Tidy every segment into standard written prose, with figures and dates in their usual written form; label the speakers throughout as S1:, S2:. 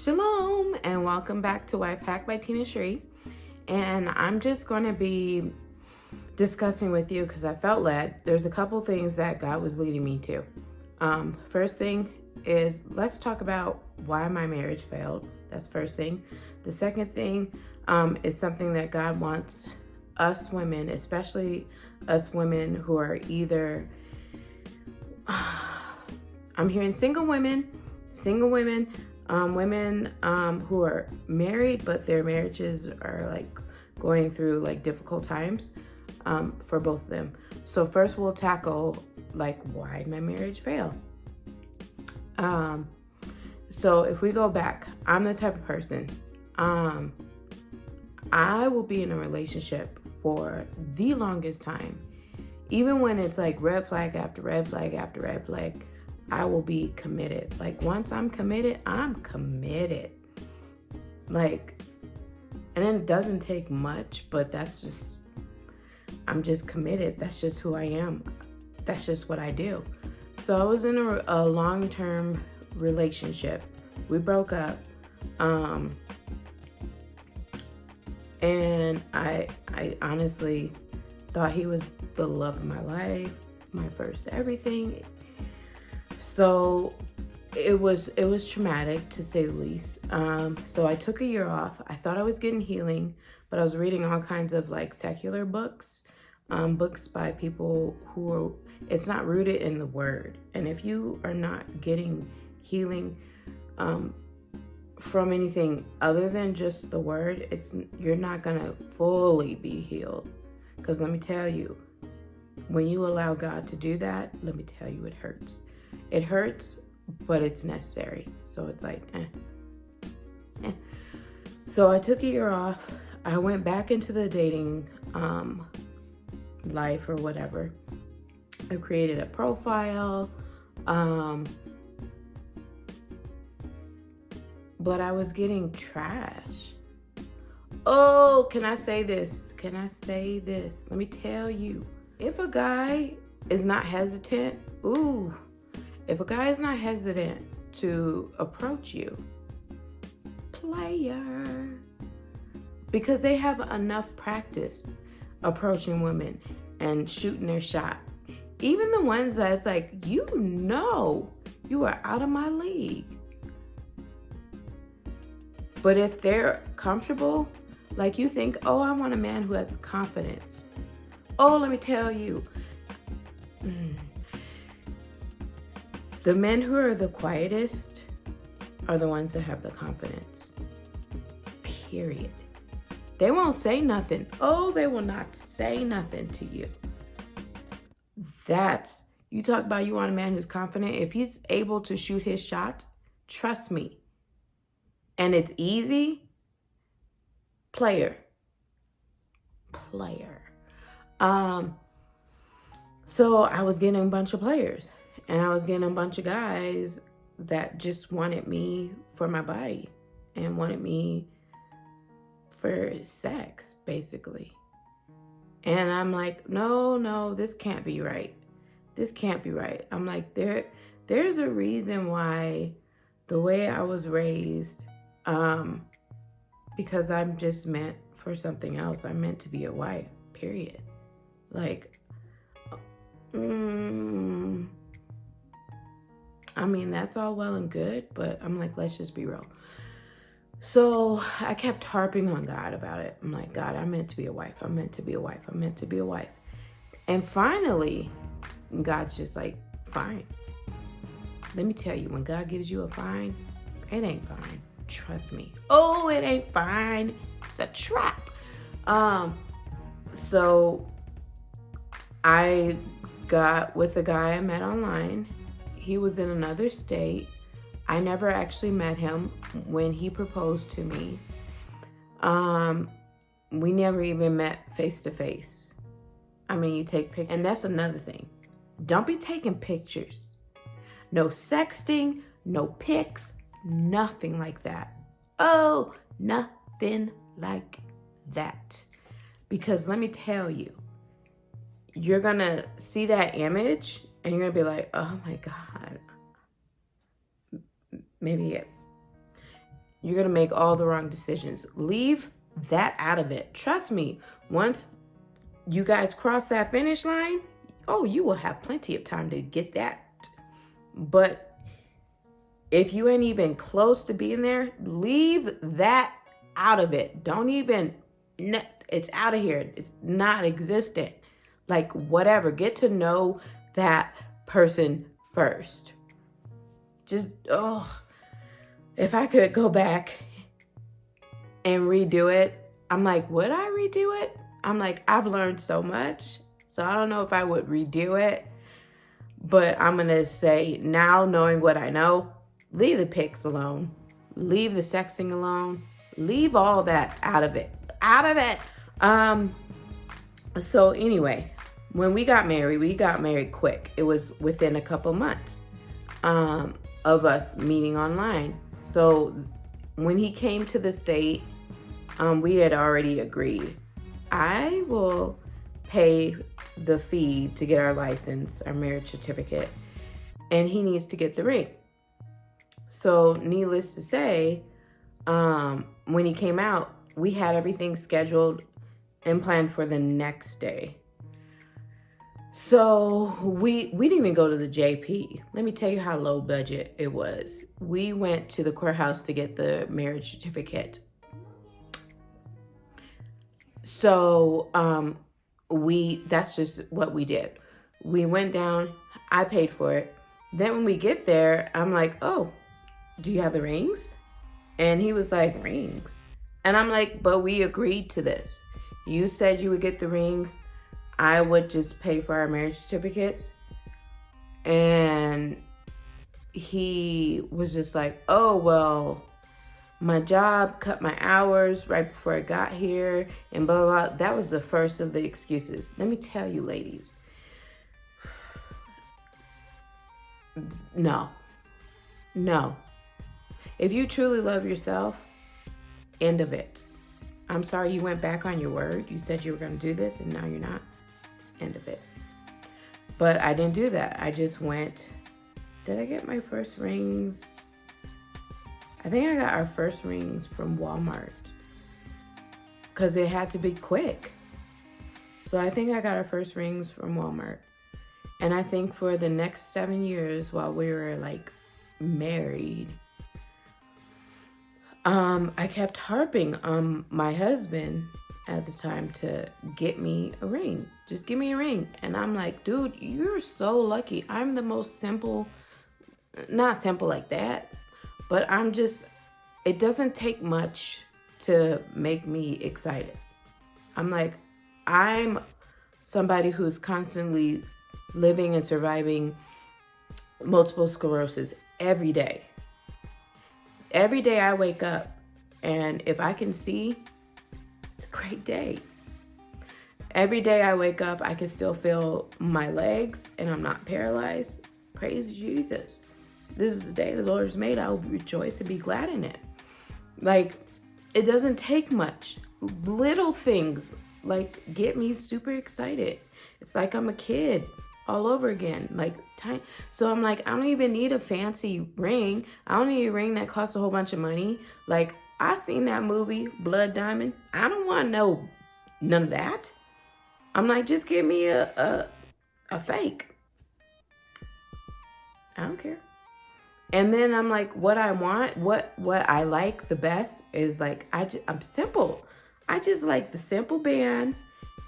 S1: Shalom and welcome back to Wife Hack by Tina Shree. And I'm just going to be discussing with you because I felt led. There's a couple things that God was leading me to. First thing is, let's talk about why my marriage failed. That's first thing. The second thing is something that God wants us women, especially us women who are either, I'm hearing single women, women who are married, but their marriages are like going through like difficult times for both of them. So first we'll tackle like why my marriage failed. So if we go back, I'm the type of person, I will be in a relationship for the longest time. Even when it's like red flag after red flag after red flag, I will be committed. Like once I'm committed, I'm committed. Like, and it doesn't take much, but I'm just committed. That's just who I am. That's just what I do. So I was in a long-term relationship. We broke up. And I honestly thought he was the love of my life, my first everything. So it was traumatic, to say the least. So I took a year off. I thought I was getting healing, but I was reading all kinds of like secular books, books by people who are, it's not rooted in the word. And if you are not getting healing from anything other than just the word, you're not gonna fully be healed. Because let me tell you, when you allow God to do that, let me tell you, it hurts. It hurts, but it's necessary. So it's like, So I took a year off. I went back into the dating life or whatever. I created a profile. But I was getting trash. Oh, can I say this? Let me tell you. If a guy is not hesitant, if a guy is not hesitant to approach you, player, because they have enough practice approaching women and shooting their shot. Even the ones that's like, you are out of my league. But if they're comfortable, like you think, oh, I want a man who has confidence. Oh, let me tell you. The men who are the quietest are the ones that have the confidence. Period. They won't say nothing. Oh, they will not say nothing to you. You talk about you want a man who's confident. If he's able to shoot his shot, trust me. And it's easy, player. So I was getting a bunch of players. And I was getting a bunch of guys that just wanted me for my body and wanted me for sex, basically. And I'm like, no, this can't be right. This can't be right. I'm like, there's a reason why the way I was raised, because I'm just meant for something else. I'm meant to be a wife, period. Like, I mean, that's all well and good, but I'm like, let's just be real. So I kept harping on God about it. I'm like, God, I'm meant to be a wife. I'm meant to be a wife. I'm meant to be a wife. And finally, God's just like, fine. Let me tell you, when God gives you a fine, it ain't fine. Trust me. Oh, it ain't fine. It's a trap. So I got with a guy I met online. He was in another state. I never actually met him when he proposed to me. We never even met face to face. I mean, you take pictures, and that's another thing. Don't be taking pictures. No sexting, no pics, nothing like that. Oh, nothing like that. Because let me tell you, you're gonna see that image and you're gonna be like, oh my God. Maybe you're gonna make all the wrong decisions. Leave that out of it. Trust me, once you guys cross that finish line, oh, you will have plenty of time to get that. But if you ain't even close to being there, leave that out of it. Don't even, it's out of here. It's not existent. Like, whatever, get to know that person first. Just, if I could go back and redo it, I'm like, would I redo it? I'm like, I've learned so much, so I don't know if I would redo it. But I'm going to say, now knowing what I know, leave the pics alone. Leave the sexting alone. Leave all that out of it. Out of it. So anyway, when we got married quick. It was within a couple months of us meeting online. So when he came to the state, we had already agreed. I will pay the fee to get our license, our marriage certificate, and he needs to get the ring. So needless to say, when he came out, we had everything scheduled and planned for the next day. So we didn't even go to the JP. Let me tell you how low budget it was. We went to the courthouse to get the marriage certificate. So that's just what we did. We went down, I paid for it. Then when we get there, I'm like, oh, do you have the rings? And he was like, rings? And I'm like, but we agreed to this. You said you would get the rings. I would just pay for our marriage certificates. And he was just like, oh, well, my job cut my hours right before I got here and blah, blah, blah. That was the first of the excuses. Let me tell you, ladies. No. If you truly love yourself, end of it. I'm sorry you went back on your word. You said you were going to do this and now you're not. End of it. But I didn't do that. I just went. Did I get my first rings? I think I got our first rings from Walmart because it had to be quick. So I think I got our first rings from Walmart. And I think for the next 7 years while we were like married, I kept harping on my husband at the time to get me a ring. Just give me a ring. And I'm like, dude, you're so lucky. I'm the most simple, not simple like that, but it doesn't take much to make me excited. I'm like, I'm somebody who's constantly living and surviving multiple sclerosis every day. Every day I wake up, and if I can see, it's a great day. Every day I wake up, I can still feel my legs, and I'm not paralyzed. Praise Jesus. This is the day the Lord has made. I will rejoice and be glad in it. Like, it doesn't take much. Little things, like, get me super excited. It's like I'm a kid all over again. Like, tiny. So I'm like, I don't even need a fancy ring. I don't need a ring that costs a whole bunch of money. Like, I seen that movie, Blood Diamond. I don't want none of that. I'm like, just give me a fake. I don't care. And then I'm like, what I want, what I like the best is like, I'm simple. I just like the simple band,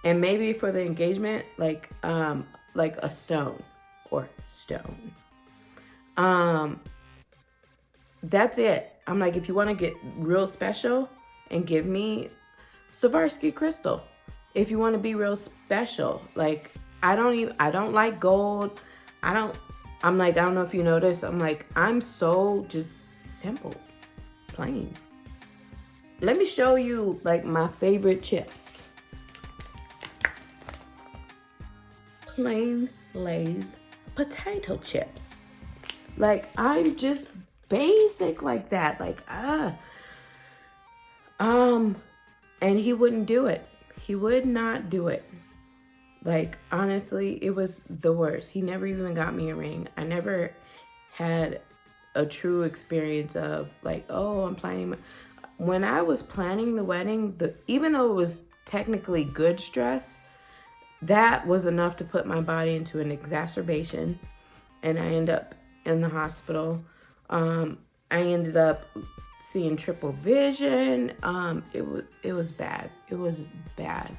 S1: and maybe for the engagement, like a stone or stone. That's it. I'm like, if you want to get real special and give me Swarovski crystal. If you want to be real special, like I don't like gold. I'm like, I don't know if you noticed. I'm like, I'm so just simple, plain. Let me show you like my favorite chips. Plain Lay's potato chips. Like, I'm just basic like that. Like, and he wouldn't do it. He would not do it. Like, honestly, it was the worst. He never even got me a ring. I never had a true experience of like, oh, I'm planning. When I was planning the wedding, even though it was technically good stress, that was enough to put my body into an exacerbation, and I ended up in the hospital. I ended up seeing triple vision. It was bad. It was bad.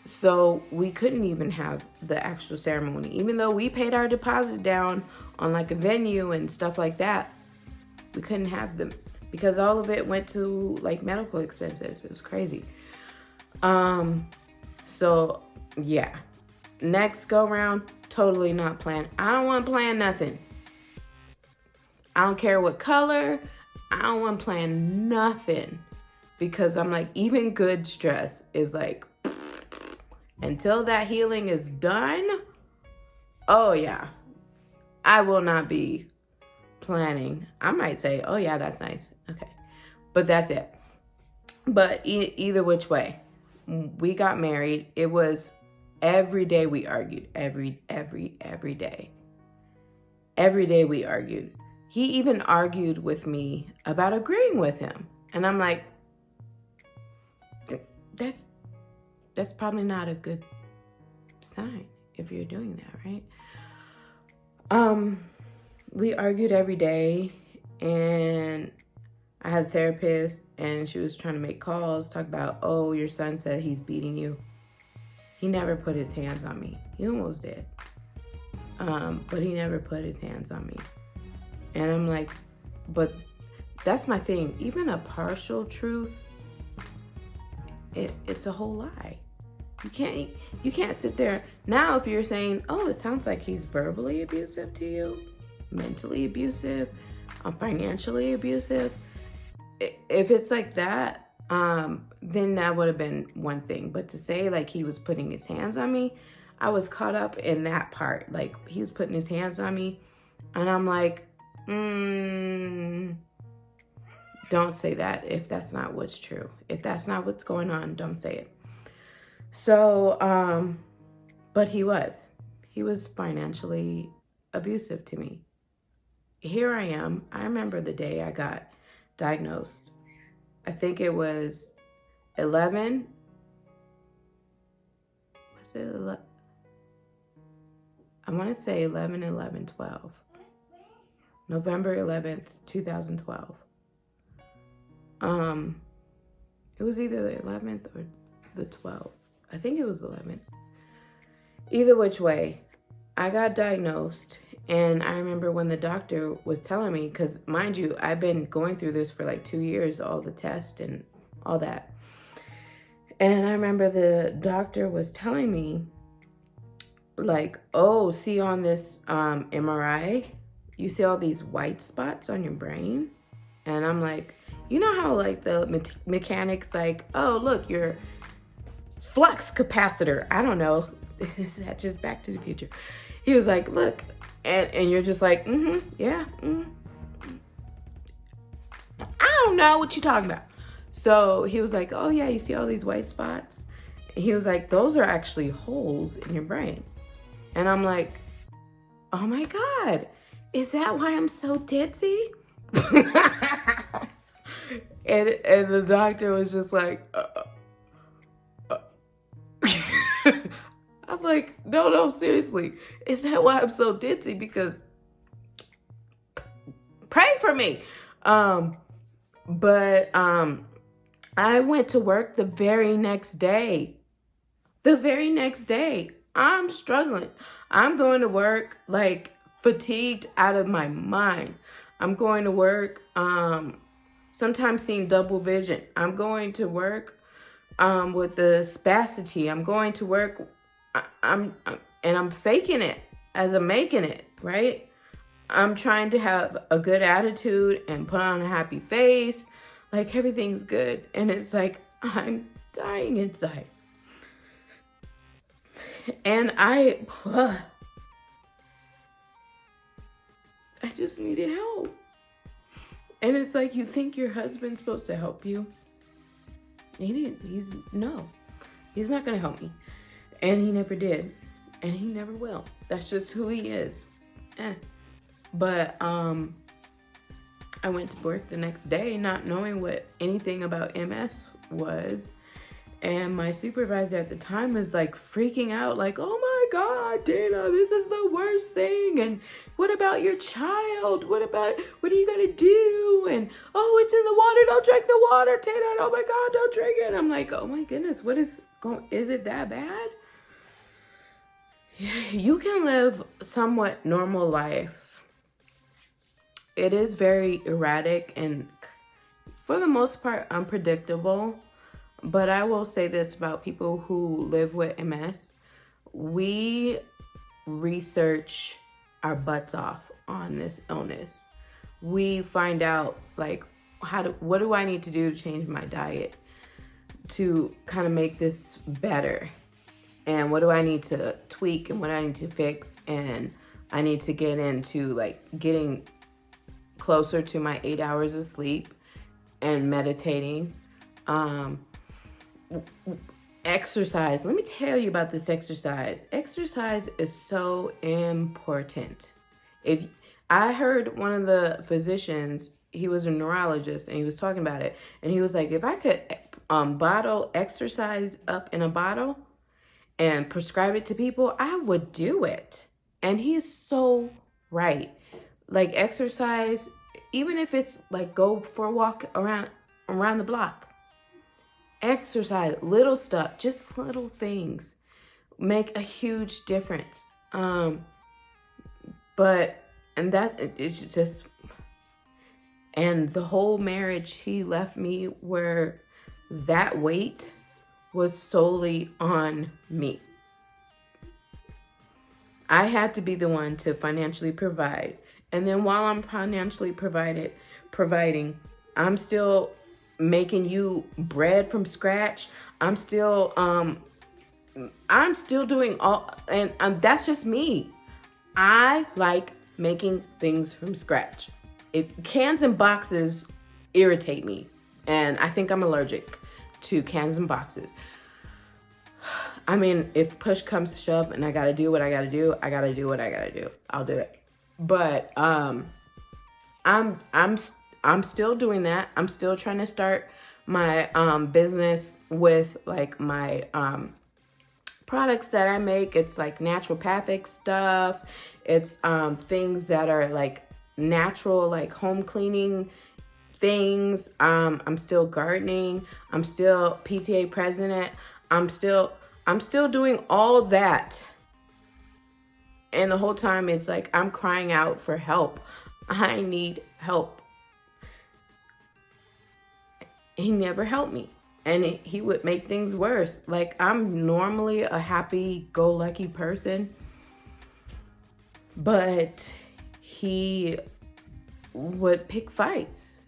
S1: So we couldn't even have the actual ceremony, even though we paid our deposit down on like a venue and stuff like that. We couldn't have them because all of it went to like medical expenses. It was crazy. So yeah, next go round, totally not planned. I don't want to plan nothing. I don't care what color. I don't want to plan nothing because I'm like, even good stress is like, until that healing is done, oh yeah, I will not be planning. I might say, oh yeah, that's nice. Okay. But that's it. But either which way, we got married. It was every day we argued. Every day. Every day we argued. He even argued with me about agreeing with him. And I'm like, that's probably not a good sign if you're doing that, right? We argued every day, and I had a therapist, and she was trying to make calls, talk about, oh, your son said he's beating you. He never put his hands on me. He almost did. But he never put his hands on me. And I'm like, but that's my thing. Even a partial truth, it's a whole lie. You can't sit there. Now if you're saying, oh, it sounds like he's verbally abusive to you, mentally abusive, financially abusive. If it's like that, then that would have been one thing. But to say like he was putting his hands on me, I was caught up in that part. Like he was putting his hands on me, and I'm like, don't say that if that's not what's true. If that's not what's going on, don't say it. So, but he was financially abusive to me. Here I am. I remember the day I got diagnosed. I think it was 11. Was it 11? I want to say 11/11/12. November 11th, 2012. It was either the 11th or the 12th. I think it was 11th. Either which way, I got diagnosed, and I remember when the doctor was telling me, because mind you, I've been going through this for like 2 years, all the tests and all that. And I remember the doctor was telling me, like, oh, see on this MRI, you see all these white spots on your brain? And I'm like, you know how like the mechanics like, oh, look, your flux capacitor, I don't know, is that just Back to the Future? He was like, look, and you're just like, yeah, I don't know what you're talking about. So he was like, oh yeah, you see all these white spots? And he was like, those are actually holes in your brain. And I'm like, oh my God, is that why I'm so ditzy? and the doctor was just like, I'm like, no, seriously. Is that why I'm so ditzy? Because pray for me. But I went to work the very next day. I'm struggling. I'm going to work like fatigued out of my mind. I'm going to work sometimes seeing double vision. I'm going to work with the spasticity. I'm going to work. I'm And I'm faking it as I'm making it, right? I'm trying to have a good attitude and put on a happy face, like everything's good. And it's like, I'm dying inside. And I just needed help. And it's like, you think your husband's supposed to help you? He didn't. He's not gonna help me. And he never did. And he never will. That's just who he is. But I went to work the next day not knowing what anything about MS was. And my supervisor at the time was like freaking out, like, oh my God, Dana, this is the worst thing. And what about your child? What are you gonna do? And oh, it's in the water, don't drink the water, Dana. Oh my God, don't drink it. And I'm like, oh my goodness, is it that bad? You can live somewhat normal life. It is very erratic and for the most part unpredictable. But I will say this about people who live with MS. We research our butts off on this illness. We find out like what do I need to do to change my diet to kind of make this better? And what do I need to tweak and what I need to fix? And I need to get into like getting closer to my 8 hours of sleep and meditating. Exercise. Let me tell you about this exercise. Exercise is so important. If I heard one of the physicians, he was a neurologist, and he was talking about it, and he was like, if I could bottle exercise up in a bottle and prescribe it to people, I would do it. And he is so right. Like exercise, even if it's like go for a walk around the block. Exercise, little stuff, just little things make a huge difference. And the whole marriage, he left me where that weight was solely on me. I had to be the one to financially provide. And then while I'm financially providing, I'm still making you bread from scratch. I'm still doing all, and that's just me. I like making things from scratch. If cans and boxes irritate me, and I think I'm allergic to cans and boxes. I mean, if push comes to shove and I gotta do what I gotta do, I gotta do what I gotta do. I'll do it. But I'm still doing that. I'm still trying to start my business with like my products that I make. It's like naturopathic stuff. It's things that are like natural, like home cleaning things. I'm still gardening. I'm still PTA president. I'm still doing all that. And the whole time it's like I'm crying out for help. I need help. He never helped me, and he would make things worse. Like, I'm normally a happy-go-lucky person, but he would pick fights.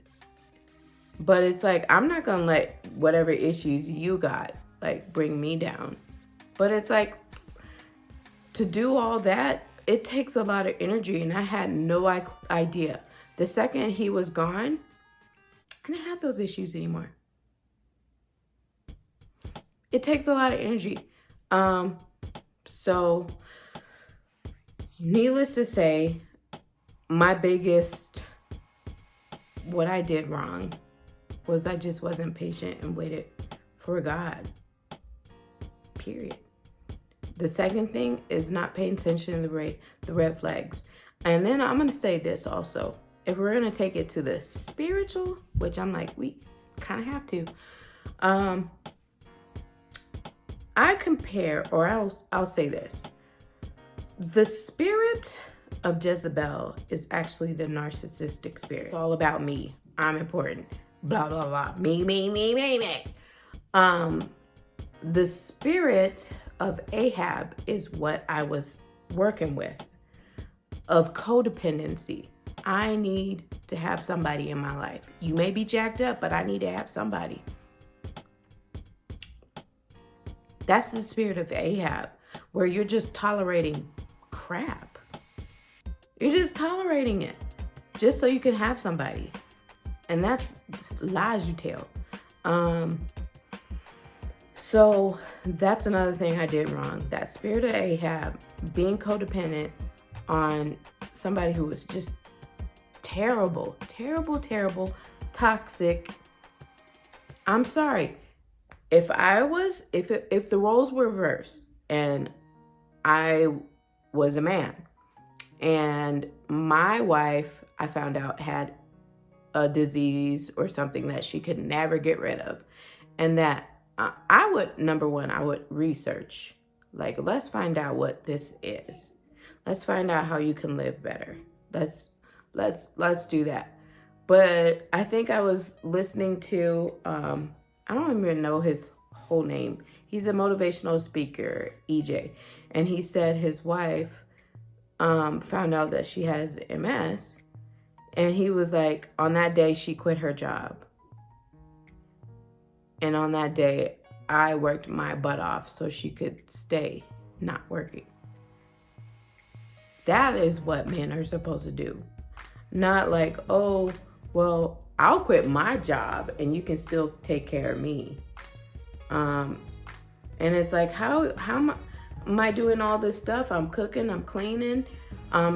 S1: But it's like, I'm not gonna let whatever issues you got like bring me down. But it's like, to do all that, it takes a lot of energy, and I had no idea. The second he was gone, I didn't have those issues anymore. It takes a lot of energy. So needless to say, what I did wrong was I just wasn't patient and waited for God. Period. The second thing is not paying attention to the red flags. And then I'm going to say this also. If we're going to take it to the spiritual, which I'm like, we kind of have to. I compare, or I'll say this. The spirit of Jezebel is actually the narcissistic spirit. It's all about me. I'm important. Blah, blah, blah. Me. the spirit of Ahab is what I was working with, of codependency. I need to have somebody in my life. You may be jacked up, but I need to have somebody. That's the spirit of Ahab, where you're just tolerating crap. You're just tolerating it just so you can have somebody. And that's lies you tell. So that's another thing I did wrong. That spirit of Ahab, being codependent on somebody who was just terrible, toxic. I'm sorry. If the roles were reversed and I was a man and my wife, I found out, had a disease or something that she could never get rid of, and that I would research, like, let's find out what this is. Let's find out how you can live better. Let's do that. But I think I was listening to, I don't even know his whole name. He's a motivational speaker, EJ. And he said his wife found out that she has MS. And he was like, on that day, she quit her job. And on that day, I worked my butt off so she could stay not working. That is what men are supposed to do. Not like, oh, well, I'll quit my job and you can still take care of me. And it's like, how am I doing all this stuff? I'm cooking, I'm cleaning,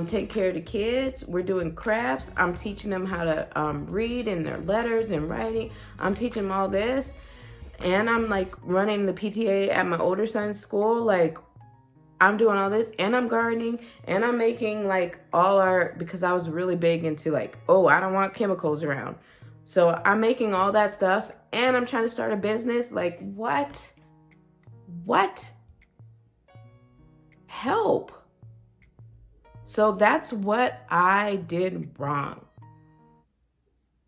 S1: taking care of the kids. We're doing crafts. I'm teaching them how to read in their letters and writing. I'm teaching them all this. And I'm like running the PTA at my older son's school. Like, I'm doing all this, and I'm gardening, and I'm making like because I was really big into like, oh, I don't want chemicals around. So I'm making all that stuff, and I'm trying to start a business. Like, what? Help. So that's what I did wrong.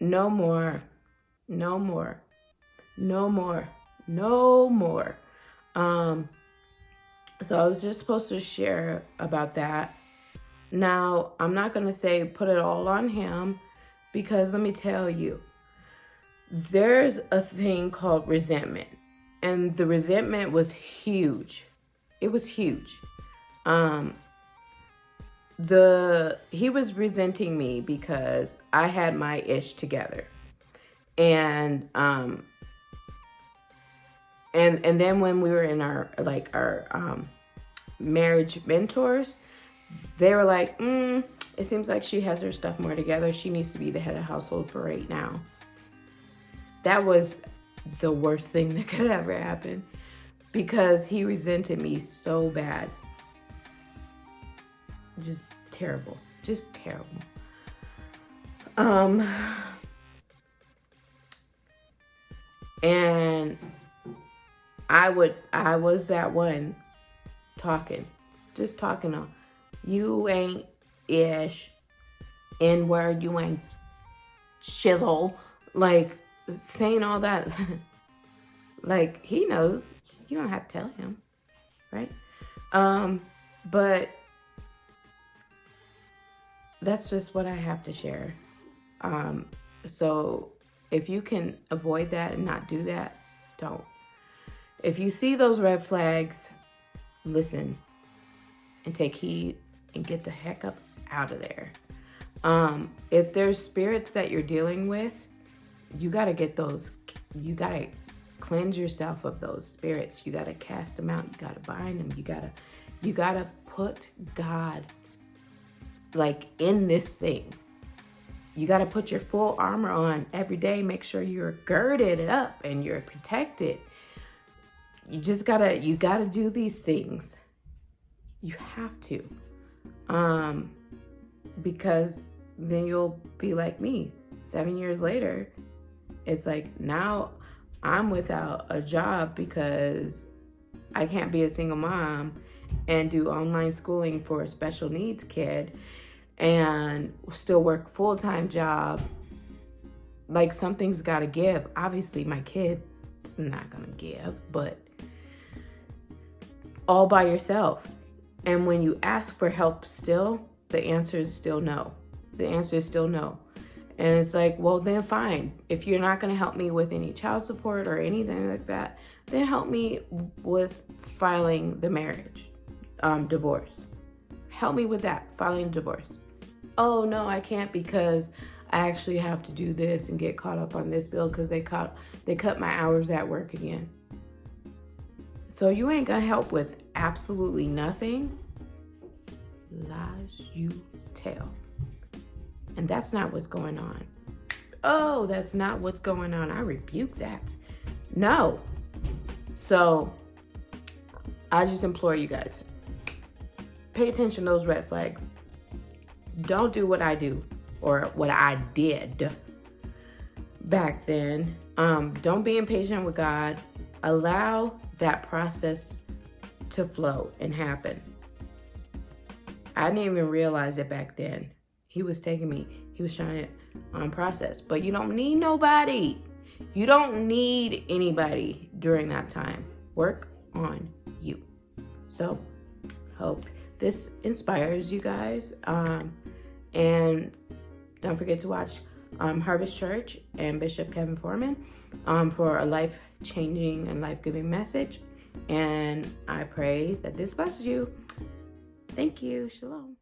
S1: No more. So I was just supposed to share about that. Now, I'm not going to say put it all on him, because let me tell you, there's a thing called resentment. And the resentment was huge. It was huge. He was resenting me because I had my ish together. And then when we were in our marriage mentors, they were like, it seems like she has her stuff more together. She needs to be the head of household for right now. That was the worst thing that could ever happen, because he resented me so bad. Just terrible. And I was that one talking on, you ain't ish, N-word, you ain't shizzle, like saying all that. Like, he knows, you don't have to tell him, right? But that's just what I have to share. So if you can avoid that and not do that, don't. If you see those red flags, listen and take heed and get the heck up out of there. If there's spirits that you're dealing with, you got to cleanse yourself of those spirits. You got to cast them out. You got to bind them. You got to put God like in this thing. You got to put your full armor on every day. Make sure you're girded up and you're protected. You gotta do these things. You have to. Because then you'll be like me. 7 years later, it's like, now I'm without a job because I can't be a single mom and do online schooling for a special needs kid and still work a full-time job. Like, something's got to give. Obviously, my kid's not going to give, but all by yourself. And when you ask for help still, the answer is still no. The answer is still no. And it's like, well, then fine. If you're not going to help me with any child support or anything like that, then help me with filing the marriage, divorce. Help me with that, filing divorce. Oh, no, I can't because I actually have to do this and get caught up on this bill because they cut my hours at work again. So you ain't going to help with absolutely nothing. Lies you tell. And that's not what's going on. Oh, that's not what's going on. I rebuke that. No. So I just implore you guys, pay attention to those red flags. Don't do what I do or what I did back then. Don't be impatient with God. Allow that process to flow and happen. I didn't even realize it back then. He was taking me. He was trying to process. But you don't need nobody. You don't need anybody during that time. Work on you. So, hope this inspires you guys. And don't forget to watch Harvest Church and Bishop Kevin Foreman for a life-changing and life-giving message. And I pray that this blesses you. Thank you. Shalom.